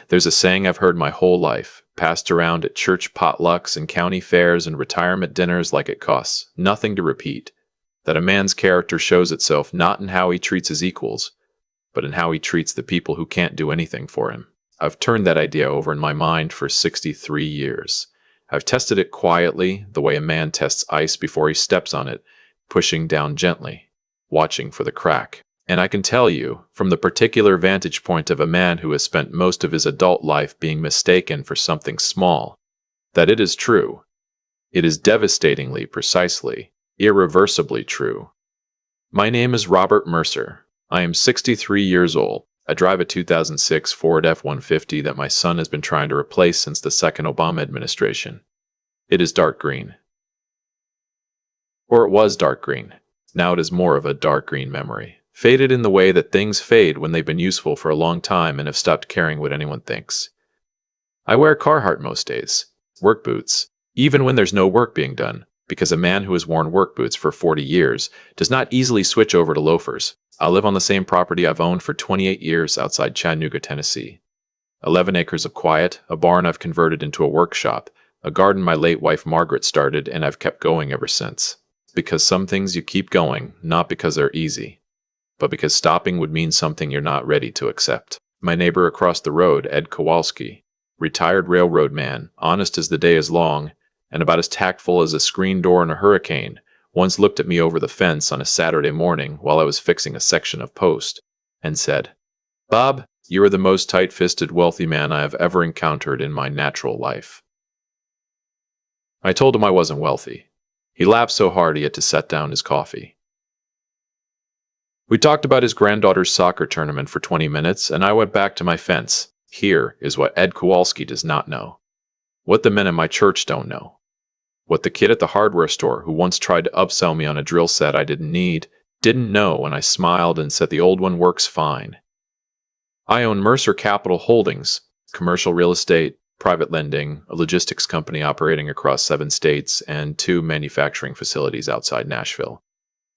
There's a saying I've heard my whole life, passed around at church potlucks and county fairs and retirement dinners like it costs nothing to repeat, that a man's character shows itself not in how he treats his equals, but in how he treats the people who can't do anything for him. I've turned that idea over in my mind for 63 years. I've tested it quietly, the way a man tests ice before he steps on it, pushing down gently, watching for the crack. And I can tell you, from the particular vantage point of a man who has spent most of his adult life being mistaken for something small, that it is true. It is devastatingly, precisely, irreversibly true. My name is Robert Mercer. I am 63 years old. I drive a 2006 Ford F-150 that my son has been trying to replace since the second Obama administration. It is dark green. Or it was dark green. Now it is more of a dark green memory. Faded in the way that things fade when they've been useful for a long time and have stopped caring what anyone thinks. I wear Carhartt most days, work boots, even when there's no work being done, because a man who has worn work boots for 40 years does not easily switch over to loafers. I live on the same property I've owned for 28 years outside Chattanooga, Tennessee. 11 acres of quiet, a barn I've converted into a workshop, a garden my late wife Margaret started and I've kept going ever since. Because some things you keep going, not because they're easy, but because stopping would mean something you're not ready to accept. My neighbor across the road, Ed Kowalski, retired railroad man, honest as the day is long, and about as tactful as a screen door in a hurricane, once looked at me over the fence on a Saturday morning while I was fixing a section of post, and said, "Bob, you are the most tight-fisted wealthy man I have ever encountered in my natural life." I told him I wasn't wealthy. He laughed so hard he had to set down his coffee. We talked about his granddaughter's soccer tournament for 20 minutes, and I went back to my fence. Here is what Ed Kowalski does not know. What the men in my church don't know. What the kid at the hardware store who once tried to upsell me on a drill set I didn't need, didn't know when I smiled and said the old one works fine. I own Mercer Capital Holdings, commercial real estate, private lending, a logistics company operating across 7 states, and 2 manufacturing facilities outside Nashville.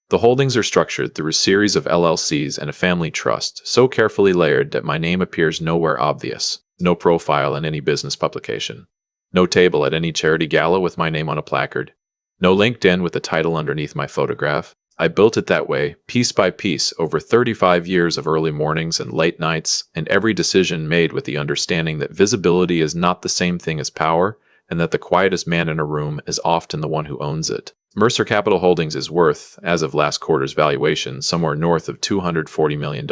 The holdings are structured through a series of LLCs and a family trust, so carefully layered that my name appears nowhere obvious. No profile in any business publication. No table at any charity gala with my name on a placard. No LinkedIn with the title underneath my photograph. I built it that way, piece by piece, over 35 years of early mornings and late nights, and every decision made with the understanding that visibility is not the same thing as power, and that the quietest man in a room is often the one who owns it. Mercer Capital Holdings is worth, as of last quarter's valuation, somewhere north of $240 million.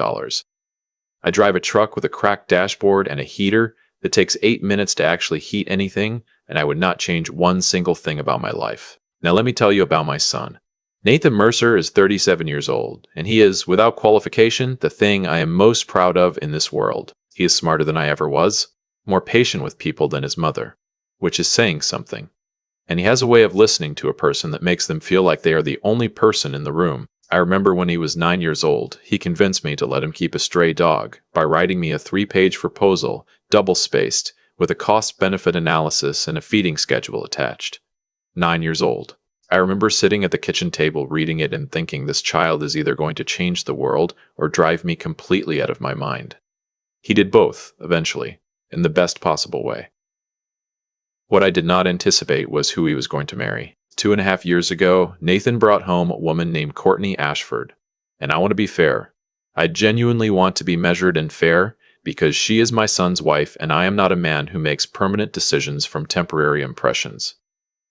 I drive a truck with a cracked dashboard and a heater that takes 8 minutes to actually heat anything, and I would not change one single thing about my life. Now let me tell you about my son. Nathan Mercer is 37 years old, and he is, without qualification, the thing I am most proud of in this world. He is smarter than I ever was, more patient with people than his mother, which is saying something. And he has a way of listening to a person that makes them feel like they are the only person in the room. I remember when he was 9 years old, he convinced me to let him keep a stray dog by writing me a 3-page proposal, double-spaced, with a cost-benefit analysis and a feeding schedule attached. 9 years old. I remember sitting at the kitchen table reading it and thinking this child is either going to change the world or drive me completely out of my mind. He did both, eventually, in the best possible way. What I did not anticipate was who he was going to marry. 2.5 years ago, Nathan brought home a woman named Courtney Ashford. And I want to be fair. I genuinely want to be measured and fair because she is my son's wife and I am not a man who makes permanent decisions from temporary impressions.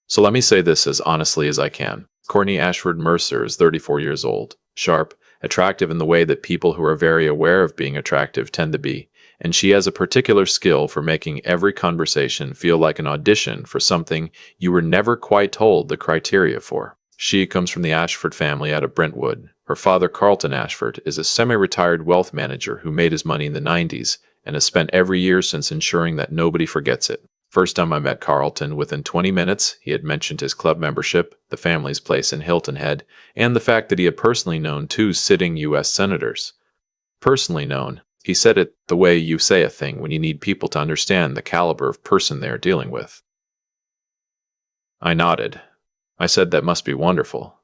So let me say this as honestly as I can. Courtney Ashford Mercer is 34 years old, sharp, attractive in the way that people who are very aware of being attractive tend to be, and she has a particular skill for making every conversation feel like an audition for something you were never quite told the criteria for. She comes from the Ashford family out of Brentwood. Her father, Carlton Ashford, is a semi-retired wealth manager who made his money in the 90s and has spent every year since ensuring that nobody forgets it. First time I met Carlton, within 20 minutes, he had mentioned his club membership, the family's place in Hilton Head, and the fact that he had personally known 2 sitting U.S. senators. Personally known. He said it the way you say a thing when you need people to understand the caliber of person they are dealing with. I nodded. I said that must be wonderful.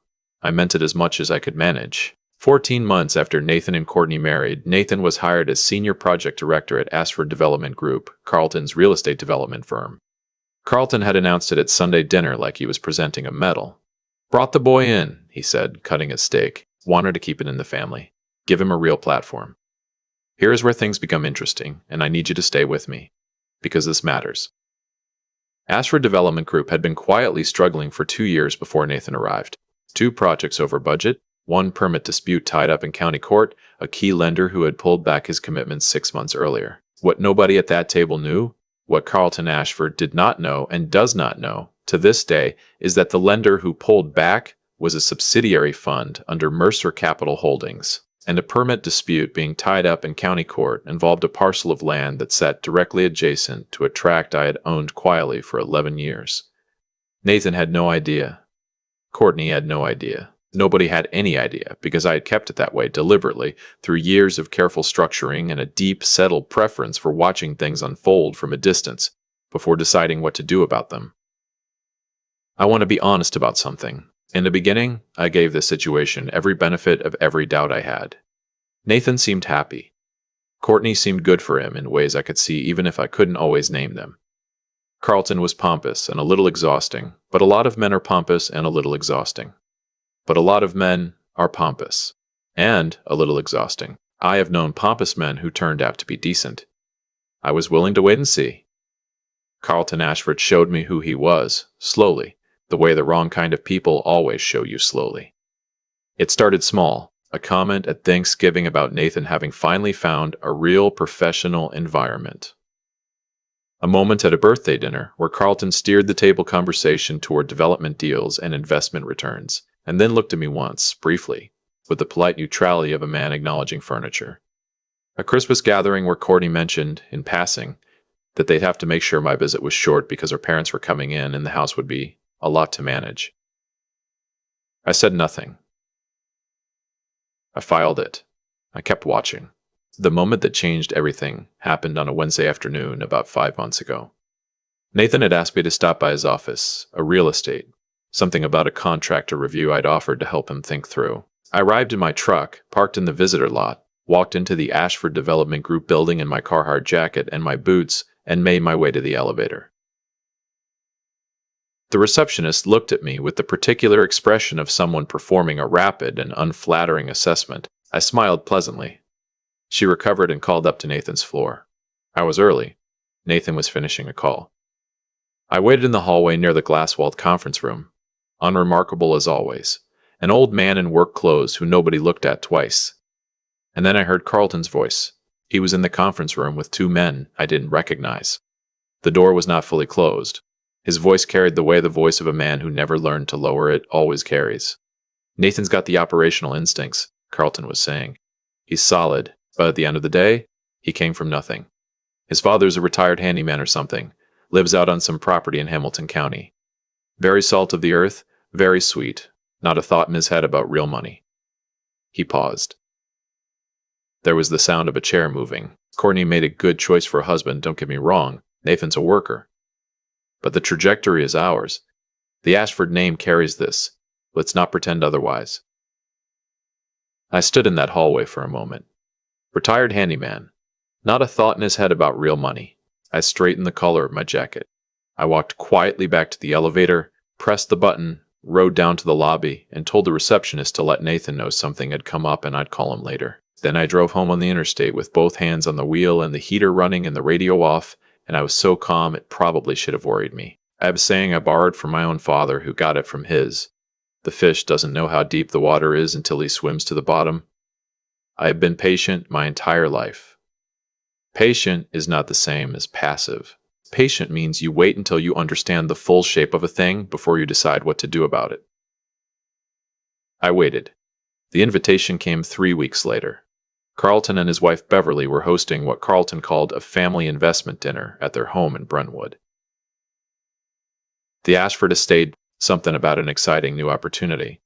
I meant it as much as I could manage. 14 months after Nathan and Courtney married, Nathan was hired as senior project director at Ashford Development Group, Carlton's real estate development firm. Carlton had announced it at Sunday dinner like he was presenting a medal. "Brought the boy in," he said, cutting his steak. "Wanted to keep it in the family. Give him a real platform. Here is where things become interesting, and I need you to stay with me, because this matters." Ashford Development Group had been quietly struggling for 2 years before Nathan arrived. 2 projects over budget, 1 permit dispute tied up in county court, a key lender who had pulled back his commitments 6 months earlier. What nobody at that table knew, what Carlton Ashford did not know and does not know to this day, is that the lender who pulled back was a subsidiary fund under Mercer Capital Holdings, and a permit dispute being tied up in county court involved a parcel of land that sat directly adjacent to a tract I had owned quietly for 11 years. Nathan had no idea. Courtney had no idea. Nobody had any idea, because I had kept it that way deliberately through years of careful structuring and a deep, settled preference for watching things unfold from a distance before deciding what to do about them. I want to be honest about something. In the beginning, I gave this situation every benefit of every doubt I had. Nathan seemed happy. Courtney seemed good for him in ways I could see even if I couldn't always name them. Carlton was pompous and a little exhausting, but a lot of men are pompous and a little exhausting. But a lot of men are pompous and a little exhausting. I have known pompous men who turned out to be decent. I was willing to wait and see. Carlton Ashford showed me who he was, slowly, the way the wrong kind of people always show you slowly. It started small, a comment at Thanksgiving about Nathan having finally found a real professional environment. A moment at a birthday dinner where Carlton steered the table conversation toward development deals and investment returns, and then looked at me once, briefly, with the polite neutrality of a man acknowledging furniture. A Christmas gathering where Courtney mentioned, in passing, that they'd have to make sure my visit was short because her parents were coming in and the house would be a lot to manage. I said nothing. I filed it. I kept watching. The moment that changed everything happened on a Wednesday afternoon about 5 months ago. Nathan had asked me to stop by his office, a real estate, something about a contractor review I'd offered to help him think through. I arrived in my truck, parked in the visitor lot, walked into the Ashford Development Group building in my Carhartt jacket and my boots, and made my way to the elevator. The receptionist looked at me with the particular expression of someone performing a rapid and unflattering assessment. I smiled pleasantly. She recovered and called up to Nathan's floor. I was early. Nathan was finishing a call. I waited in the hallway near the glass-walled conference room. Unremarkable as always. An old man in work clothes who nobody looked at twice. And then I heard Carlton's voice. He was in the conference room with 2 men I didn't recognize. The door was not fully closed. His voice carried the way the voice of a man who never learned to lower it always carries. "Nathan's got the operational instincts," Carlton was saying. "He's solid, but at the end of the day, he came from nothing. His father's a retired handyman or something, lives out on some property in Hamilton County. Very salt of the earth, very sweet, not a thought in his head about real money." He paused. There was the sound of a chair moving. Courtney made a good choice for a husband, don't get me wrong. Nathan's a worker. But the trajectory is ours. The Ashford name carries this. Let's not pretend otherwise. I stood in that hallway for a moment. Retired handyman. Not a thought in his head about real money. I straightened the collar of my jacket. I walked quietly back to the elevator, pressed the button, rode down to the lobby, and told the receptionist to let Nathan know something had come up and I'd call him later. Then I drove home on the interstate with both hands on the wheel and the heater running and the radio off, and I was so calm it probably should have worried me. I have a saying I borrowed from my own father, who got it from his. The fish doesn't know how deep the water is until he swims to the bottom. I have been patient my entire life. Patient is not the same as passive. Patient means you wait until you understand the full shape of a thing before you decide what to do about it. I waited. The invitation came 3 weeks later. Carlton and his wife Beverly were hosting what Carlton called a family investment dinner at their home in Brentwood. The Ashford estate, something about an exciting new opportunity.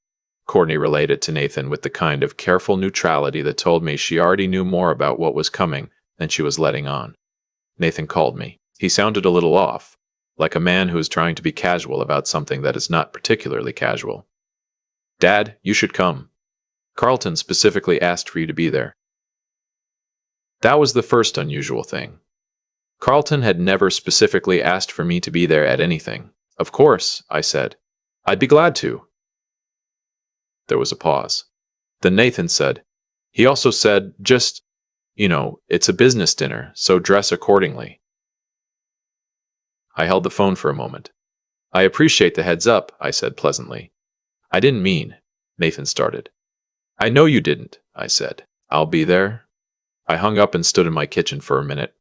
Courtney related to Nathan with the kind of careful neutrality that told me she already knew more about what was coming than she was letting on. Nathan called me. He sounded a little off, like a man who is trying to be casual about something that is not particularly casual. "Dad, you should come." Carlton specifically asked for you to be there. That was the first unusual thing. Carlton had never specifically asked for me to be there at anything. Of course, I said. I'd be glad to. There was a pause. Then Nathan said, he also said, just, it's a business dinner, so dress accordingly. I held the phone for a moment. I appreciate the heads up, I said pleasantly. I didn't mean, Nathan started. I know you didn't, I said. I'll be there. I hung up and stood in my kitchen for a minute.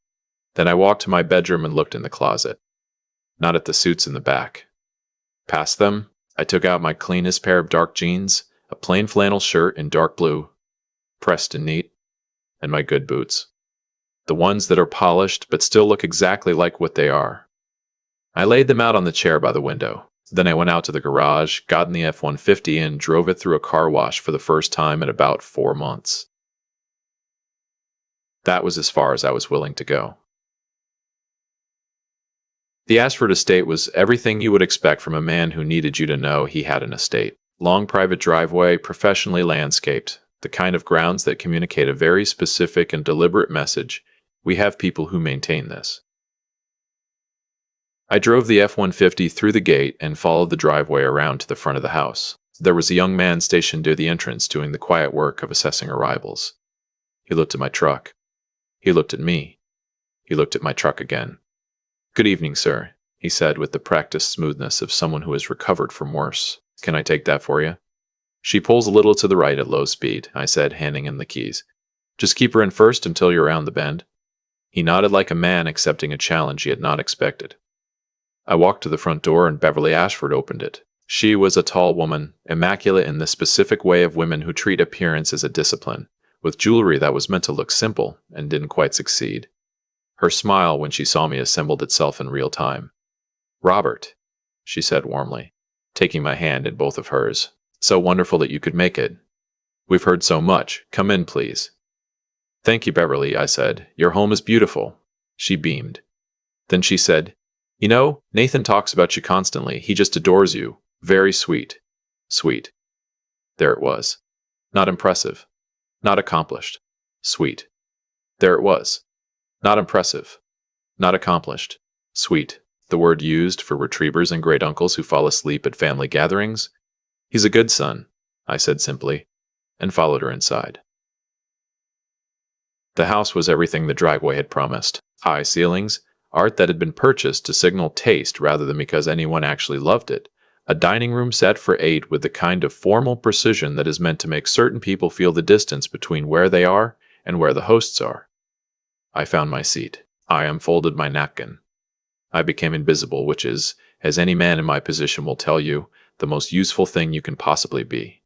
Then I walked to my bedroom and looked in the closet. Not at the suits in the back. Past them, I took out my cleanest pair of dark jeans, a plain flannel shirt in dark blue, pressed and neat, and my good boots. The ones that are polished but still look exactly like what they are. I laid them out on the chair by the window. Then I went out to the garage, got in the F-150 and drove it through a car wash for the first time in about 4 months. That was as far as I was willing to go. The Ashford estate was everything you would expect from a man who needed you to know he had an estate. Long private driveway, professionally landscaped, the kind of grounds that communicate a very specific and deliberate message. We have people who maintain this. I drove the F-150 through the gate and followed the driveway around to the front of the house. There was a young man stationed near the entrance doing the quiet work of assessing arrivals. He looked at my truck. He looked at me. He looked at my truck again. Good evening, sir, he said with the practiced smoothness of someone who has recovered from worse. Can I take that for you? She pulls a little to the right at low speed, I said, handing him the keys. Just keep her in first until you're around the bend. He nodded like a man accepting a challenge he had not expected. I walked to the front door and Beverly Ashford opened it. She was a tall woman, immaculate in the specific way of women who treat appearance as a discipline, with jewelry that was meant to look simple and didn't quite succeed. Her smile when she saw me assembled itself in real time. Robert, she said warmly, taking my hand in both of hers. So wonderful that you could make it. We've heard so much. Come in, please. Thank you, Beverly, I said. Your home is beautiful. She beamed. Then she said, Nathan talks about you constantly. He just adores you. Very sweet. Sweet. There it was. Not impressive. Not accomplished. Sweet. There it was. Not impressive. Not accomplished. Sweet. The word used for retrievers and great uncles who fall asleep at family gatherings. He's a good son, I said simply, and followed her inside. The house was everything the driveway had promised. High ceilings, art that had been purchased to signal taste rather than because anyone actually loved it, a dining room set for 8 with the kind of formal precision that is meant to make certain people feel the distance between where they are and where the hosts are. I found my seat. I unfolded my napkin. I became invisible, which is, as any man in my position will tell you, the most useful thing you can possibly be.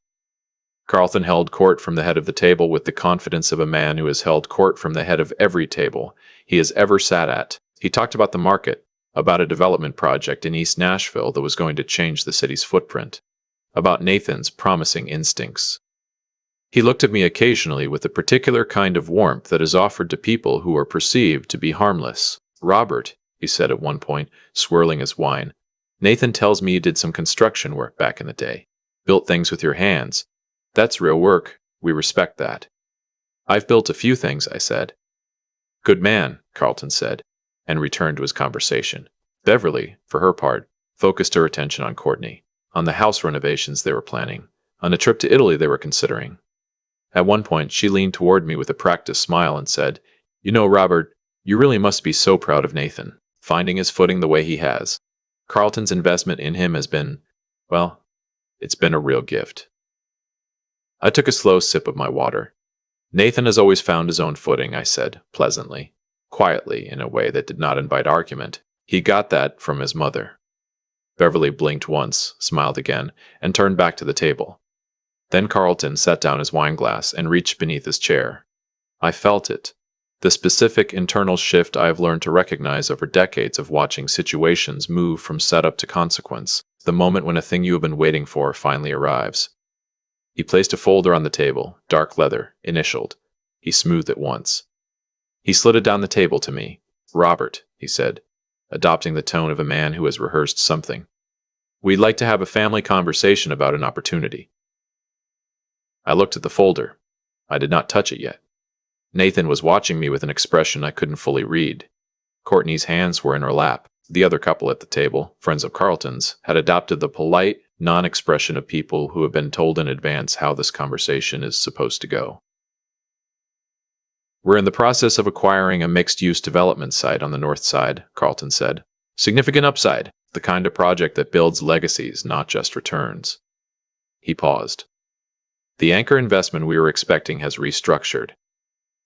Carlton held court from the head of the table with the confidence of a man who has held court from the head of every table he has ever sat at. He talked about the market, about a development project in East Nashville that was going to change the city's footprint, about Nathan's promising instincts. He looked at me occasionally with the particular kind of warmth that is offered to people who are perceived to be harmless. Robert, he said at one point, swirling his wine, Nathan tells me you did some construction work back in the day. Built things with your hands. That's real work. We respect that. I've built a few things, I said. Good man, Carlton said, and returned to his conversation. Beverly, for her part, focused her attention on Courtney, on the house renovations they were planning, on a trip to Italy they were considering. At one point, she leaned toward me with a practiced smile and said, Robert, you really must be so proud of Nathan, finding his footing the way he has. Carlton's investment in him has been, it's been a real gift. I took a slow sip of my water. Nathan has always found his own footing, I said, pleasantly, quietly, in a way that did not invite argument. He got that from his mother. Beverly blinked once, smiled again, and turned back to the table. Then Carlton set down his wineglass and reached beneath his chair. I felt it. The specific internal shift I have learned to recognize over decades of watching situations move from setup to consequence, the moment when a thing you have been waiting for finally arrives. He placed a folder on the table, dark leather, initialed. He smoothed it once. He slid it down the table to me. Robert, he said, adopting the tone of a man who has rehearsed something. We'd like to have a family conversation about an opportunity. I looked at the folder. I did not touch it yet. Nathan was watching me with an expression I couldn't fully read. Courtney's hands were in her lap. The other couple at the table, friends of Carlton's, had adopted the polite non-expression of people who have been told in advance how this conversation is supposed to go. We're in the process of acquiring a mixed-use development site on the north side, Carlton said. Significant upside, the kind of project that builds legacies, not just returns. He paused. The anchor investment we were expecting has restructured.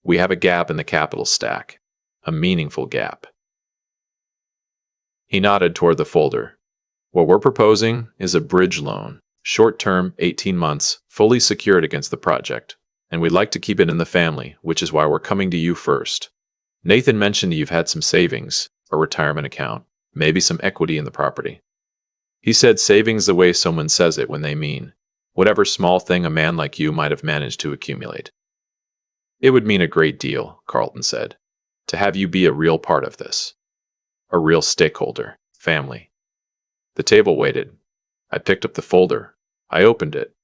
We have a gap in the capital stack, a meaningful gap. He nodded toward the folder. What we're proposing is a bridge loan, short-term, 18 months, fully secured against the project, and we'd like to keep it in the family, which is why we're coming to you first. Nathan mentioned you've had some savings, a retirement account, maybe some equity in the property. He said savings the way someone says it when they mean whatever small thing a man like you might have managed to accumulate. It would mean a great deal, Carlton said, to have you be a real part of this. A real stakeholder, family. The table waited. I picked up the folder. I opened it.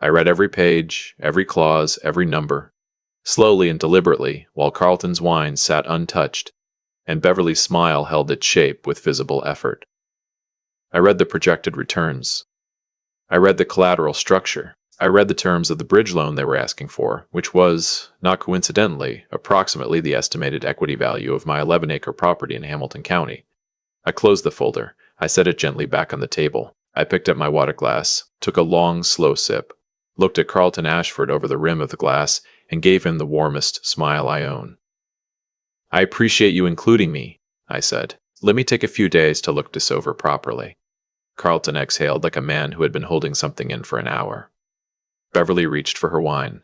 I read every page, every clause, every number, slowly and deliberately, while Carlton's wine sat untouched, and Beverly's smile held its shape with visible effort. I read the projected returns. I read the collateral structure. I read the terms of the bridge loan they were asking for, which was, not coincidentally, approximately the estimated equity value of my 11-acre property in Hamilton County. I closed the folder. I set it gently back on the table. I picked up my water glass, took a long, slow sip, looked at Carlton Ashford over the rim of the glass, and gave him the warmest smile I own. I appreciate you including me, I said. Let me take a few days to look this over properly. Carlton exhaled like a man who had been holding something in for an hour. Beverly reached for her wine.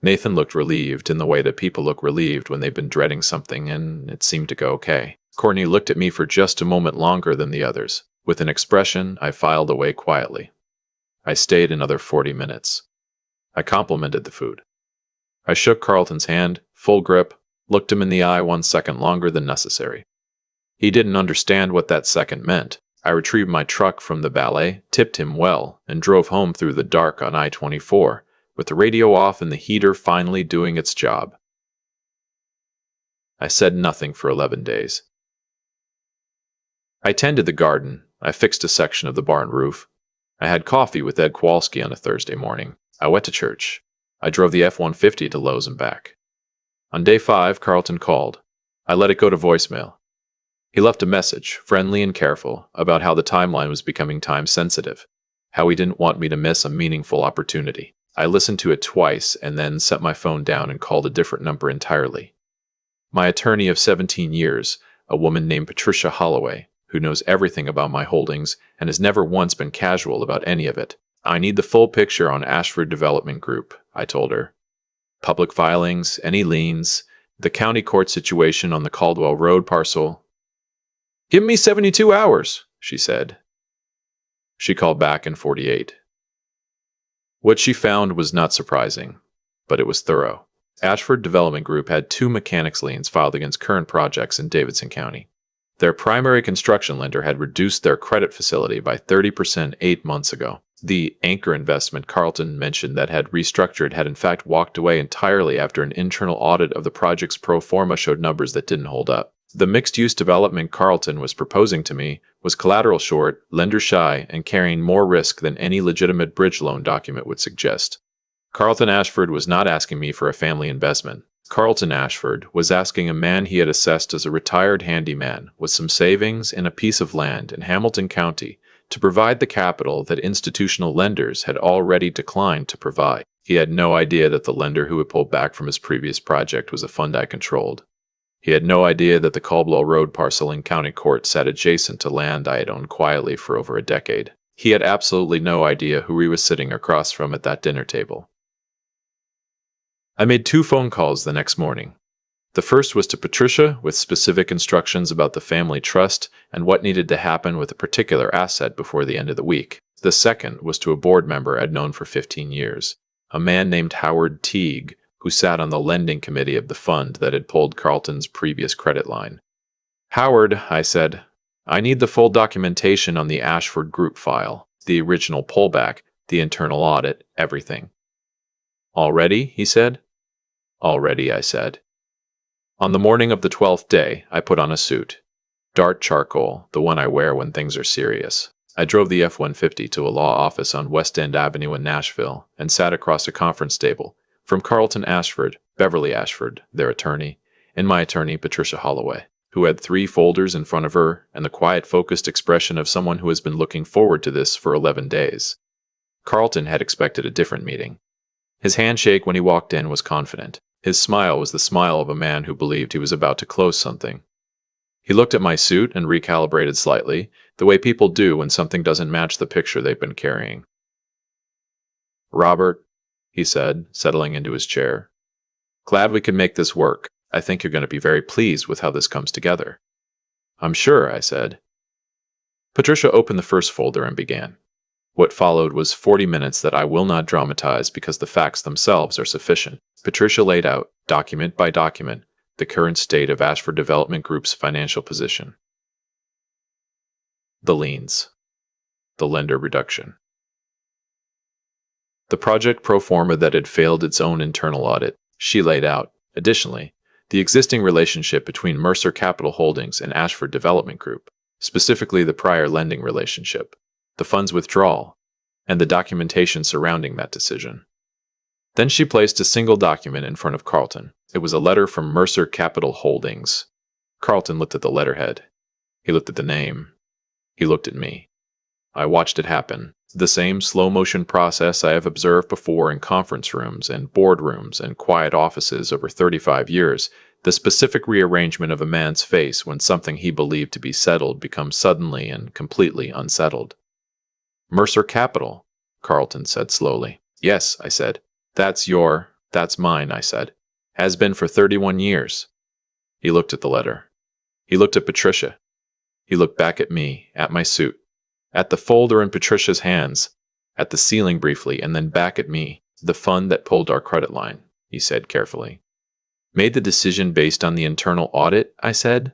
Nathan looked relieved in the way that people look relieved when they've been dreading something and it seemed to go okay. Courtney looked at me for just a moment longer than the others. With an expression, I filed away quietly. I stayed another 40 minutes. I complimented the food. I shook Carlton's hand, full grip, looked him in the eye 1 second longer than necessary. He didn't understand what that second meant. I retrieved my truck from the valet, tipped him well, and drove home through the dark on I-24, with the radio off and the heater finally doing its job. I said nothing for 11 days. I tended the garden. I fixed a section of the barn roof. I had coffee with Ed Kowalski on a Thursday morning. I went to church. I drove the F-150 to Lowe's and back. On day 5, Carlton called. I let it go to voicemail. He left a message, friendly and careful, about how the timeline was becoming time-sensitive, how he didn't want me to miss a meaningful opportunity. I listened to it twice and then set my phone down and called a different number entirely. My attorney of 17 years, a woman named Patricia Holloway, who knows everything about my holdings and has never once been casual about any of it. I need the full picture on Ashford Development Group, I told her. Public filings, any liens, the county court situation on the Caldwell Road parcel. Give me 72 hours, she said. She called back in 48. What she found was not surprising, but it was thorough. Ashford Development Group had 2 mechanics liens filed against current projects in Davidson County. Their primary construction lender had reduced their credit facility by 30% 8 months ago. The anchor investment Carlton mentioned that had restructured had in fact walked away entirely after an internal audit of the project's pro forma showed numbers that didn't hold up. The mixed-use development Carlton was proposing to me was collateral short, lender shy, and carrying more risk than any legitimate bridge loan document would suggest. Carlton Ashford was not asking me for a family investment. Carlton Ashford was asking a man he had assessed as a retired handyman with some savings and a piece of land in Hamilton County to provide the capital that institutional lenders had already declined to provide. He had no idea that the lender who had pulled back from his previous project was a fund I controlled. He had no idea that the Caldwell Road parcel in county court sat adjacent to land I had owned quietly for over a decade. He had absolutely no idea who he was sitting across from at that dinner table. I made 2 phone calls the next morning. The first was to Patricia with specific instructions about the family trust and what needed to happen with a particular asset before the end of the week. The second was to a board member I'd known for 15 years, a man named Howard Teague, who sat on the lending committee of the fund that had pulled Carlton's previous credit line. Howard, I said, I need the full documentation on the Ashford Group file, the original pullback, the internal audit, everything. Already, he said. Already, I said. On the morning of the 12th day, I put on a suit. Dark charcoal, the one I wear when things are serious. I drove the F-150 to a law office on West End Avenue in Nashville and sat across a conference table from Carlton Ashford, Beverly Ashford, their attorney, and my attorney, Patricia Holloway, who had 3 folders in front of her and the quiet, focused expression of someone who has been looking forward to this for 11 days. Carlton had expected a different meeting. His handshake when he walked in was confident. His smile was the smile of a man who believed he was about to close something. He looked at my suit and recalibrated slightly, the way people do when something doesn't match the picture they've been carrying. "Robert," he said, settling into his chair. "Glad we could make this work. I think you're going to be very pleased with how this comes together." "I'm sure," I said. Patricia opened the first folder and began. What followed was 40 minutes that I will not dramatize because the facts themselves are sufficient. Patricia laid out, document by document, the current state of Ashford Development Group's financial position. The liens. The lender reduction. The project pro forma that had failed its own internal audit. She laid out, additionally, the existing relationship between Mercer Capital Holdings and Ashford Development Group, specifically the prior lending relationship, the fund's withdrawal, and the documentation surrounding that decision. Then she placed a single document in front of Carlton. It was a letter from Mercer Capital Holdings. Carlton looked at the letterhead. He looked at the name. He looked at me. I watched it happen. The same slow-motion process I have observed before in conference rooms and boardrooms and quiet offices over 35 years, the specific rearrangement of a man's face when something he believed to be settled becomes suddenly and completely unsettled. "Mercer Capital," Carlton said slowly. "Yes," I said. That's mine," I said. "Has been for 31 years. He looked at the letter. He looked at Patricia. He looked back at me, at my suit, at the folder in Patricia's hands, at the ceiling briefly, and then back at me. "The fund that pulled our credit line," he said carefully. "Made the decision based on the internal audit," I said.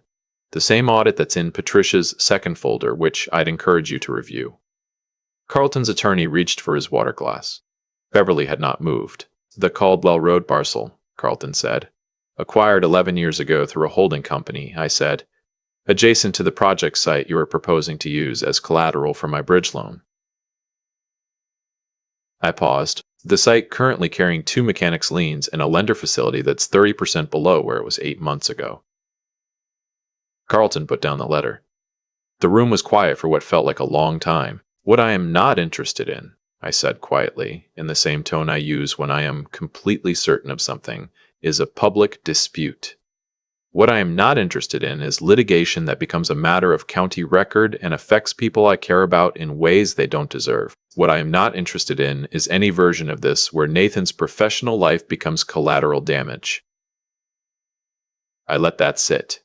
"The same audit that's in Patricia's second folder, which I'd encourage you to review." Carlton's attorney reached for his water glass. Beverly had not moved. "The Caldwell Road parcel," Carlton said. "Acquired 11 years ago through a holding company," I said. "Adjacent to the project site you are proposing to use as collateral for my bridge loan." I paused. "The site currently carrying 2 mechanics liens and a lender facility that's 30% below where it was 8 months ago." Carlton put down the letter. The room was quiet for what felt like a long time. "What I am not interested in," I said quietly, in the same tone I use when I am completely certain of something, "is a public dispute. What I am not interested in is litigation that becomes a matter of county record and affects people I care about in ways they don't deserve. What I am not interested in is any version of this where Nathan's professional life becomes collateral damage." I let that sit.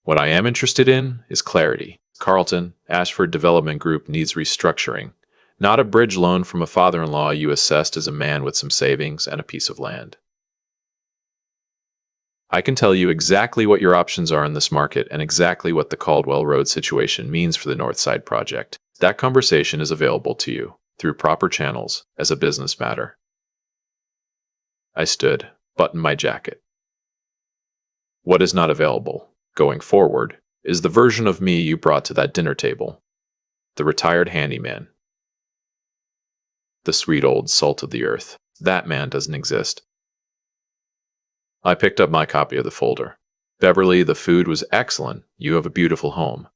What I am interested in is clarity. Carlton, Ashford Development Group needs restructuring, not a bridge loan from a father-in-law you assessed as a man with some savings and a piece of land. I can tell you exactly what your options are in this market and exactly what the Caldwell Road situation means for the Northside project. That conversation is available to you, through proper channels, as a business matter. I stood, buttoned my jacket. What is not available, going forward, is the version of me you brought to that dinner table. The retired handyman. The sweet old salt of the earth. That man doesn't exist. I picked up my copy of the folder. "Beverly, the food was excellent. You have a beautiful home."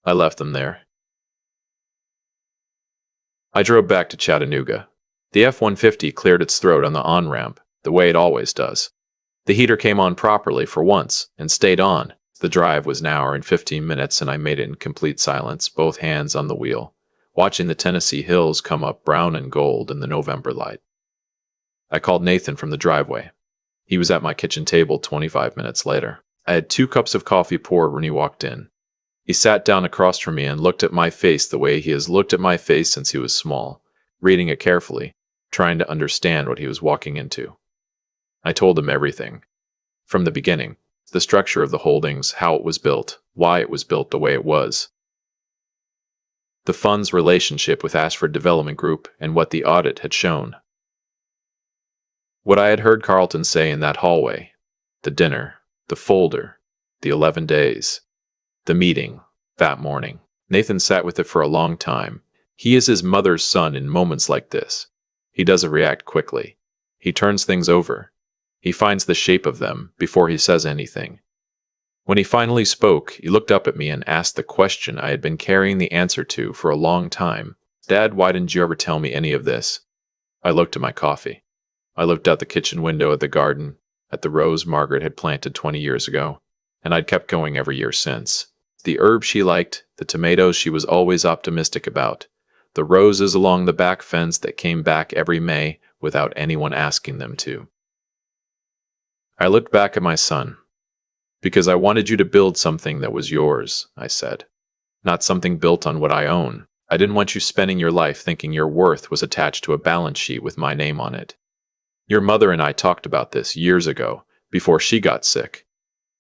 I left them there. I drove back to Chattanooga. The F-150 cleared its throat on the on-ramp, the way it always does. The heater came on properly for once, and stayed on. The drive was an hour and 15 minutes, and I made it in complete silence, both hands on the wheel, watching the Tennessee hills come up brown and gold in the November light. I called Nathan from the driveway. He was at my kitchen table 25 minutes later. I had 2 cups of coffee poured when he walked in. He sat down across from me and looked at my face the way he has looked at my face since he was small, reading it carefully, trying to understand what he was walking into. I told him everything. From the beginning, the structure of the holdings, how it was built, why it was built the way it was, the fund's relationship with Ashford Development Group, and what the audit had shown. What I had heard Carlton say in that hallway, the dinner, the folder, the 11 days, the meeting, that morning. Nathan sat with it for a long time. He is his mother's son in moments like this. He doesn't react quickly. He turns things over. He finds the shape of them before he says anything. When he finally spoke, he looked up at me and asked the question I had been carrying the answer to for a long time. Dad, why didn't you ever tell me any of this? I looked at my coffee. I looked out the kitchen window at the garden, at the rose Margaret had planted 20 years ago, and I'd kept going every year since. The herbs she liked, the tomatoes she was always optimistic about, the roses along the back fence that came back every May without anyone asking them to. I looked back at my son. Because I wanted you to build something that was yours, I said. Not something built on what I own. I didn't want you spending your life thinking your worth was attached to a balance sheet with my name on it. Your mother and I talked about this years ago, before she got sick.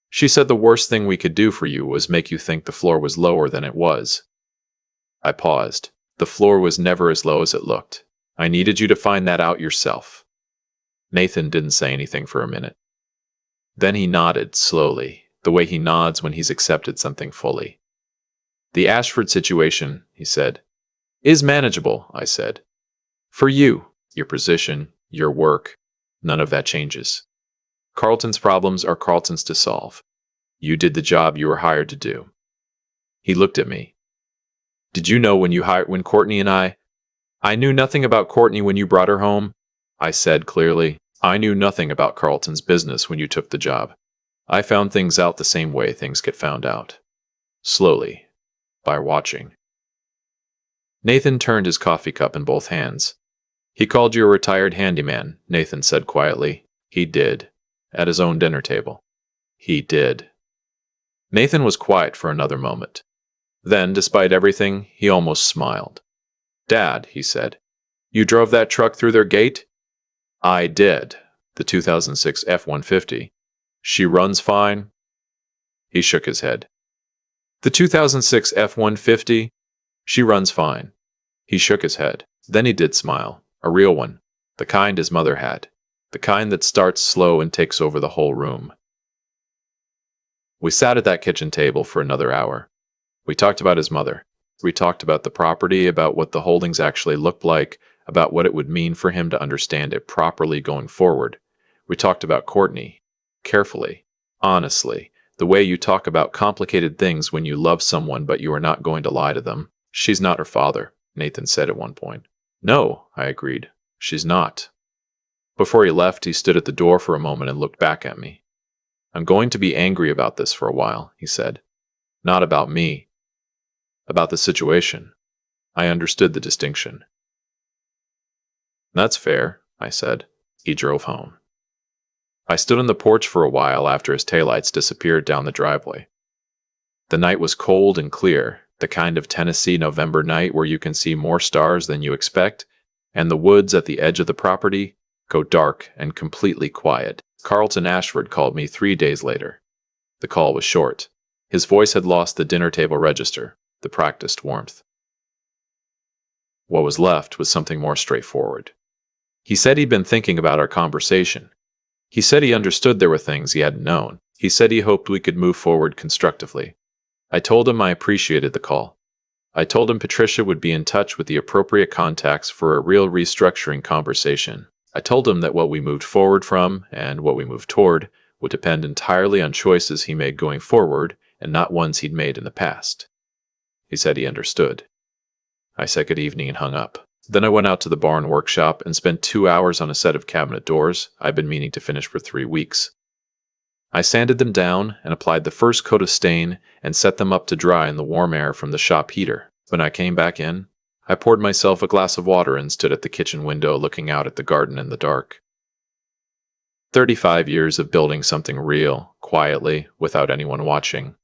She said the worst thing we could do for you was make you think the floor was lower than it was. I paused. The floor was never as low as it looked. I needed you to find that out yourself. Nathan didn't say anything for a minute. Then he nodded slowly, the way he nods when he's accepted something fully. The Ashford situation, he said, is manageable, I said. For you, your position, your work, none of that changes. Carlton's problems are Carlton's to solve. You did the job you were hired to do. He looked at me. Did you know when Courtney and I knew nothing about Courtney when you brought her home? I said clearly. I knew nothing about Carlton's business when you took the job. I found things out the same way things get found out. Slowly. By watching. Nathan turned his coffee cup in both hands. He called you a retired handyman, Nathan said quietly. He did. At his own dinner table. He did. Nathan was quiet for another moment. Then, despite everything, he almost smiled. Dad, he said, you drove that truck through their gate? I did. The 2006 F-150. She runs fine? He shook his head. The 2006 F-150? She runs fine. He shook his head. Then he did smile. A real one. The kind his mother had. The kind that starts slow and takes over the whole room. We sat at that kitchen table for another hour. We talked about his mother. We talked about the property, about what the holdings actually looked like, about what it would mean for him to understand it properly going forward. We talked about Courtney. Carefully. Honestly. The way you talk about complicated things when you love someone but you are not going to lie to them. She's not her father, Nathan said at one point. No, I agreed. She's not. Before he left, he stood at the door for a moment and looked back at me. I'm going to be angry about this for a while, he said. Not about me. About the situation. I understood the distinction. That's fair, I said. He drove home. I stood on the porch for a while after his taillights disappeared down the driveway. The night was cold and clear, the kind of Tennessee November night where you can see more stars than you expect, and the woods at the edge of the property go dark and completely quiet. Carlton Ashford called me 3 days later. The call was short. His voice had lost the dinner table register, the practiced warmth. What was left was something more straightforward. He said he'd been thinking about our conversation. He said he understood there were things he hadn't known. He said he hoped we could move forward constructively. I told him I appreciated the call. I told him Patricia would be in touch with the appropriate contacts for a real restructuring conversation. I told him that what we moved forward from and what we moved toward would depend entirely on choices he made going forward and not ones he'd made in the past. He said he understood. I said good evening and hung up. Then I went out to the barn workshop and spent 2 hours on a set of cabinet doors I'd been meaning to finish for 3 weeks. I sanded them down and applied the first coat of stain and set them up to dry in the warm air from the shop heater. When I came back in, I poured myself a glass of water and stood at the kitchen window looking out at the garden in the dark. 35 years of building something real, quietly, without anyone watching.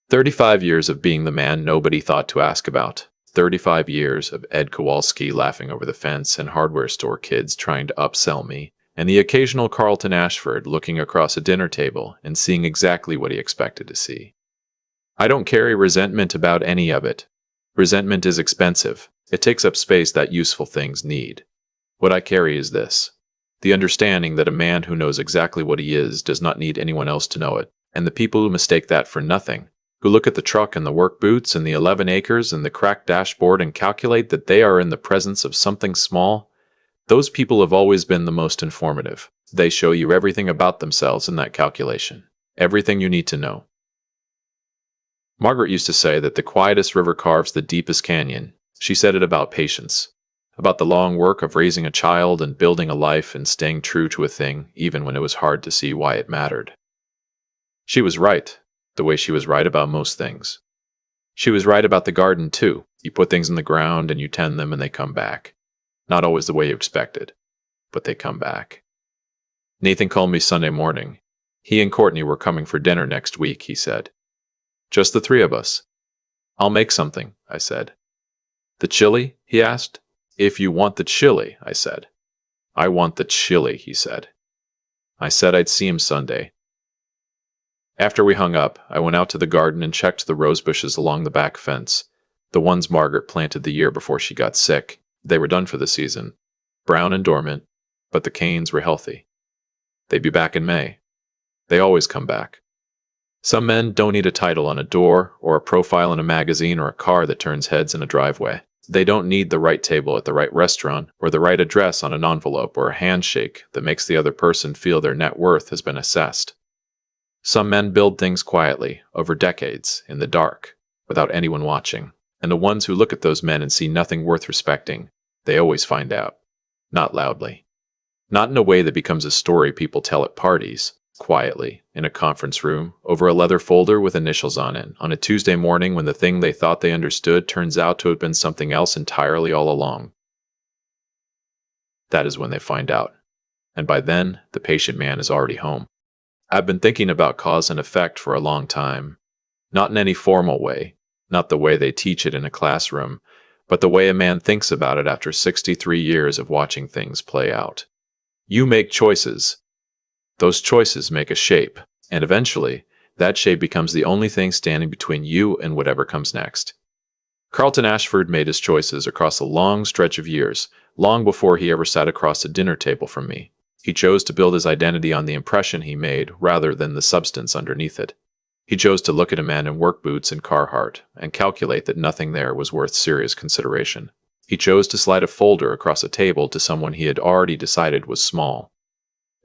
35 years of being the man nobody thought to ask about. 35 years of Ed Kowalski laughing over the fence and hardware store kids trying to upsell me, and the occasional Carlton Ashford looking across a dinner table and seeing exactly what he expected to see. I don't carry resentment about any of it. Resentment is expensive. It takes up space that useful things need. What I carry is this. The understanding that a man who knows exactly what he is does not need anyone else to know it, and the people who mistake that for nothing, who look at the truck and the work boots and the 11 acres and the cracked dashboard and calculate that they are in the presence of something small, those people have always been the most informative. They show you everything about themselves in that calculation, everything you need to know. Margaret used to say that the quietest river carves the deepest canyon. She said it about patience, about the long work of raising a child and building a life and staying true to a thing, even when it was hard to see why it mattered. She was right, the way she was right about most things. She was right about the garden, too. You put things in the ground and you tend them and they come back. Not always the way you expected, but they come back. Nathan called me Sunday morning. He and Courtney were coming for dinner next week, he said. Just the three of us. I'll make something, I said. The chili? He asked. If you want the chili, I said. I want the chili, he said. I said I'd see him Sunday. After we hung up, I went out to the garden and checked the rose bushes along the back fence, the ones Margaret planted the year before she got sick. They were done for the season, brown and dormant, but the canes were healthy. They'd be back in May. They always come back. Some men don't need a title on a door, or a profile in a magazine, or a car that turns heads in a driveway. They don't need the right table at the right restaurant, or the right address on an envelope, or a handshake that makes the other person feel their net worth has been assessed. Some men build things quietly, over decades, in the dark, without anyone watching. And the ones who look at those men and see nothing worth respecting, they always find out. Not loudly. Not in a way that becomes a story people tell at parties, quietly, in a conference room, over a leather folder with initials on it, on a Tuesday morning when the thing they thought they understood turns out to have been something else entirely all along. That is when they find out. And by then, the patient man is already home. I've been thinking about cause and effect for a long time. Not in any formal way, not the way they teach it in a classroom, but the way a man thinks about it after 63 years of watching things play out. You make choices. Those choices make a shape, and eventually, that shape becomes the only thing standing between you and whatever comes next. Carlton Ashford made his choices across a long stretch of years, long before he ever sat across a dinner table from me. He chose to build his identity on the impression he made rather than the substance underneath it. He chose to look at a man in work boots and Carhartt and calculate that nothing there was worth serious consideration. He chose to slide a folder across a table to someone he had already decided was small.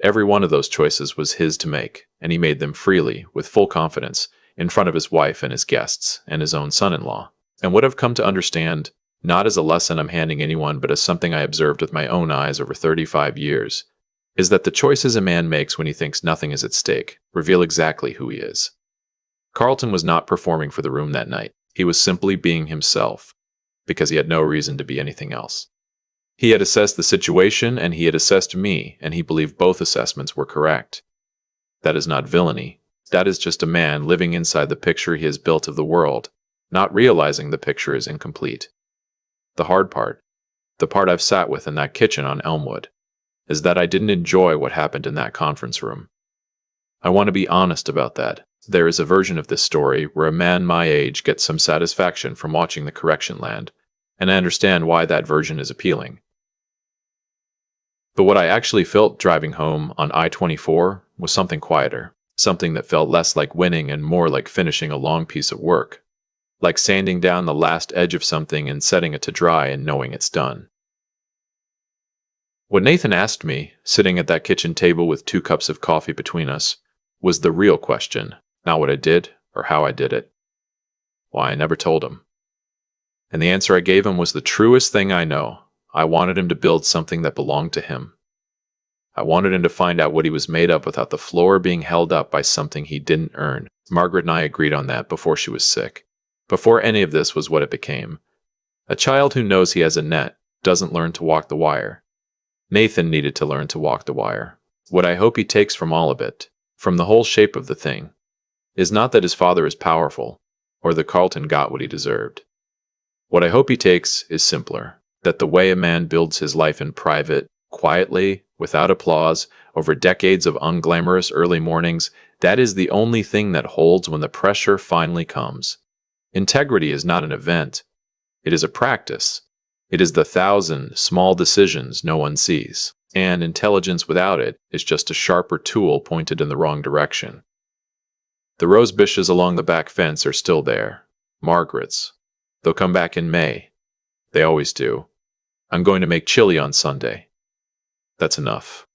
Every one of those choices was his to make, and he made them freely, with full confidence, in front of his wife and his guests, and his own son-in-law. And what I've come to understand, not as a lesson I'm handing anyone, but as something I observed with my own eyes over 35 years, is that the choices a man makes when he thinks nothing is at stake reveal exactly who he is. Carlton was not performing for the room that night. He was simply being himself, because he had no reason to be anything else. He had assessed the situation, and he had assessed me, and he believed both assessments were correct. That is not villainy. That is just a man living inside the picture he has built of the world, not realizing the picture is incomplete. The hard part, the part I've sat with in that kitchen on Elmwood, is that I didn't enjoy what happened in that conference room. I want to be honest about that. There is a version of this story where a man my age gets some satisfaction from watching the correction land, and I understand why that version is appealing. But what I actually felt driving home on I-24 was something quieter, something that felt less like winning and more like finishing a long piece of work, like sanding down the last edge of something and setting it to dry and knowing it's done. What Nathan asked me, sitting at that kitchen table with 2 cups of coffee between us, was the real question, not what I did or how I did it. Why, I never told him. And the answer I gave him was the truest thing I know. I wanted him to build something that belonged to him. I wanted him to find out what he was made of without the floor being held up by something he didn't earn. Margaret and I agreed on that before she was sick, before any of this was what it became. A child who knows he has a net doesn't learn to walk the wire. Nathan needed to learn to walk the wire. What I hope he takes from all of it, from the whole shape of the thing, is not that his father is powerful, or that Carlton got what he deserved. What I hope he takes is simpler, that the way a man builds his life in private, quietly, without applause, over decades of unglamorous early mornings, that is the only thing that holds when the pressure finally comes. Integrity is not an event. It is a practice. It is the 1,000 small decisions no one sees. And intelligence without it is just a sharper tool pointed in the wrong direction. The rose bushes along the back fence are still there. Margaret's. They'll come back in May. They always do. I'm going to make chili on Sunday. That's enough.